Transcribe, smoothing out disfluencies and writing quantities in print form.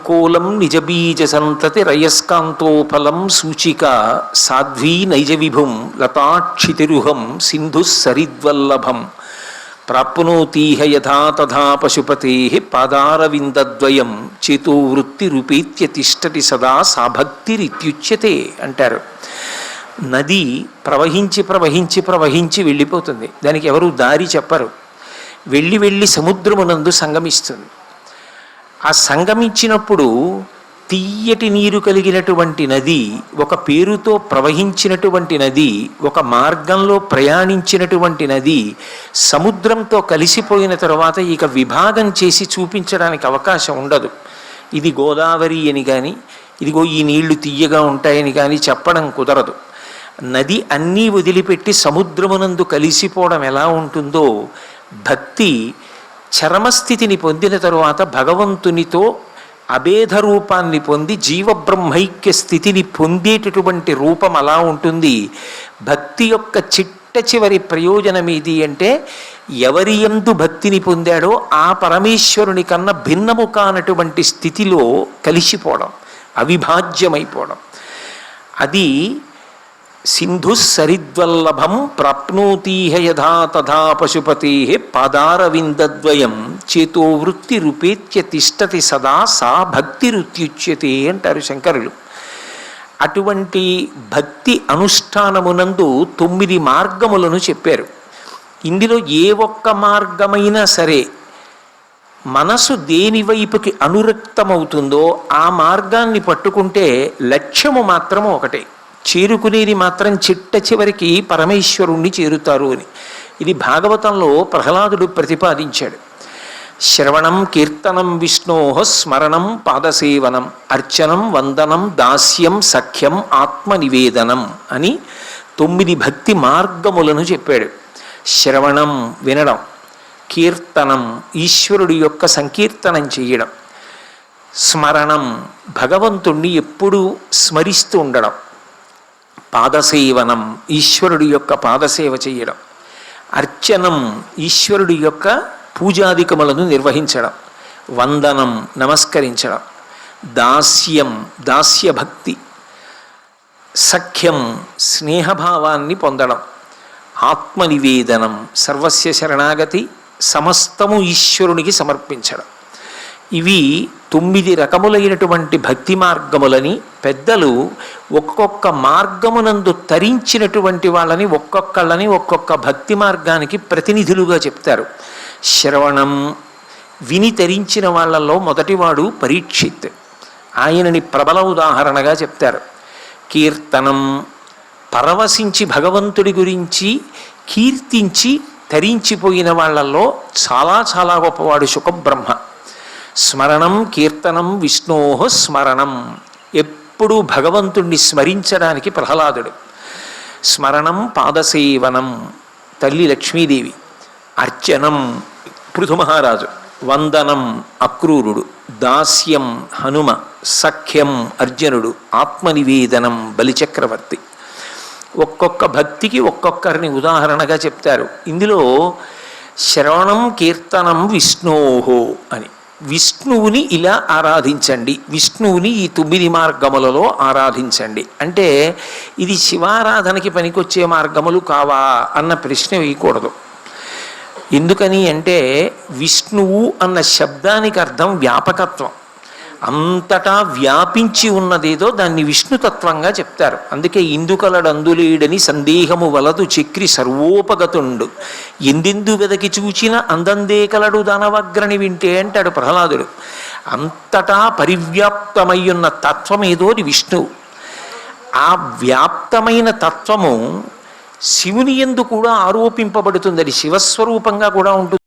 కోలం నిజబీజ సంతతి రయస్కాంతోఫలం సూచిక సాధ్వీ నైజ విభుం లతాక్షితిరుహం సింధు సరిద్వల్లభం ప్రాప్నోతీహ యథా తథా పశుపతే పాదారవిందద్వయం చేతో వృత్తిరుపేత్య తిష్టటి సదా సాభక్తిరిత్యుచ్యతే అంటారు. నది ప్రవహించి ప్రవహించి ప్రవహించి వెళ్ళిపోతుంది. దానికి ఎవరు దారి చెప్పరు. వెళ్ళి వెళ్ళి సముద్రమునందు సంగమిస్తుంది. ఆ సంగమించినప్పుడు తీయటి నీరు కలిగినటువంటి నది, ఒక పేరుతో ప్రవహించినటువంటి నది, ఒక మార్గంలో ప్రయాణించినటువంటి నది సముద్రంతో కలిసిపోయిన తర్వాత ఇక విభాగం చేసి చూపించడానికి అవకాశం ఉండదు. ఇది గోదావరి అని కానీ, ఇదిగో ఈ నీళ్లు తీయగా ఉంటాయని కానీ చెప్పడం కుదరదు. నది అన్నీ వదిలిపెట్టి సముద్రమునందు కలిసిపోవడం ఎలా ఉంటుందో, భక్తి చరమస్థితిని పొందిన తరువాత భగవంతునితో అభేద రూపాన్ని పొంది జీవబ్రహ్మైక్య స్థితిని పొందేటటువంటి రూపం అలా ఉంటుంది. భక్తి యొక్క చిట్ట చివరి ప్రయోజనం ఏది అంటే, ఎవరి యందు భక్తిని పొందాడో ఆ పరమేశ్వరుని కన్నా భిన్నము కానటువంటి స్థితిలో కలిసిపోవడం, అవిభాజ్యమైపోవడం. అది సింధు సరిద్వల్లభం ప్రాప్నోతీహ యథా తథా పశుపతే పాదారవిందద్వయం చేతో వృత్తిరుపేత్య తిష్టతి సదా సా భక్తిరుత్యుచ్యతే అంటారు శంకరులు. అటువంటి భక్తి అనుష్ఠానమునందు 9 మార్గములను చెప్పారు. ఇందులో ఏ ఒక్క మార్గమైనా సరే మనసు దేని వైపుకి అనురక్తమవుతుందో ఆ మార్గాన్ని పట్టుకుంటే లక్ష్యము మాత్రము ఒకటే, చేరుకునేది మాత్రం చిట్ట చివరికి పరమేశ్వరుణ్ణి చేరుతారు అని. ఇది భాగవతంలో ప్రహ్లాదుడు ప్రతిపాదించాడు. శ్రవణం కీర్తనం విష్ణోః స్మరణం పాదసేవనం అర్చనం వందనం దాస్యం సఖ్యం ఆత్మనివేదనం అని 9 భక్తి మార్గములను చెప్పాడు. శ్రవణం వినడం, కీర్తనం ఈశ్వరుడి యొక్క సంకీర్తనం చేయడం, స్మరణం భగవంతుణ్ణి ఎప్పుడూ స్మరిస్తూ ఉండడం, పాదసేవనం ఈశ్వరుడి యొక్క పాదసేవ చేయడం, అర్చనం ఈశ్వరుడి యొక్క పూజాధికములను నిర్వహించడం, వందనం నమస్కరించడం, దాస్యం దాస్యభక్తి, సఖ్యం స్నేహభావాన్ని పొందడం, ఆత్మనివేదనం సర్వస్య శరణాగతి సమస్తము ఈశ్వరునికి సమర్పించడం. ఇవి 9 రకములైనటువంటి భక్తి మార్గములని పెద్దలు ఒక్కొక్క మార్గమునందు తరించినటువంటి వాళ్ళని ఒక్కొక్క భక్తి మార్గానికి ప్రతినిధులుగా చెప్తారు. శ్రవణం విని తరించిన వాళ్ళల్లో మొదటివాడు పరీక్షిత్, ఆయనని ప్రబల ఉదాహరణగా చెప్తారు. కీర్తనం పరవశించి భగవంతుడి గురించి కీర్తించి తరించిపోయిన వాళ్ళల్లో చాలా చాలా గొప్పవాడు శుకబ్రహ్మ. స్మరణం కీర్తనం విష్ణోః స్మరణం, ఎప్పుడూ భగవంతుణ్ణి స్మరించడానికి ప్రహ్లాదుడు. స్మరణం పాదసేవనం తల్లి లక్ష్మీదేవి, అర్చనం పృథుమహారాజు, వందనం అక్రూరుడు, దాస్యం హనుమ, సఖ్యం అర్జునుడు, ఆత్మనివేదనం బలిచక్రవర్తి. ఒక్కొక్క భక్తికి ఒక్కొక్కరిని ఉదాహరణగా చెప్తారు. ఇందులో శ్రవణం కీర్తనం విష్ణోహో అని, విష్ణువుని ఇలా ఆరాధించండి, విష్ణువుని ఈ 9 మార్గములలో ఆరాధించండి అంటే ఇది శివారాధనకి పనికొచ్చే మార్గములు కావా అన్న ప్రశ్న వేయకూడదు. ఎందుకని అంటే విష్ణువు అన్న శబ్దానికి అర్థం వ్యాపకత్వం. అంతటా వ్యాపించి ఉన్నదేదో దాన్ని విష్ణుతత్వంగా చెప్తారు. అందుకే ఇందుకలడందులేడని సందేహము వలదు చక్రి సర్వోపగతుండు, ఎందెందు వెదకి చూచిన అందందే కలడు దానవగ్రని వింటే అంటాడు ప్రహ్లాదుడు. అంతటా పరివ్యాప్తమయ్యున్న తత్వం ఏదో అది విష్ణువు. ఆ వ్యాప్తమైన తత్వము శివుని యందు కూడా ఆరోపింపబడుతుంది. అది శివస్వరూపంగా కూడా ఉంటుంది.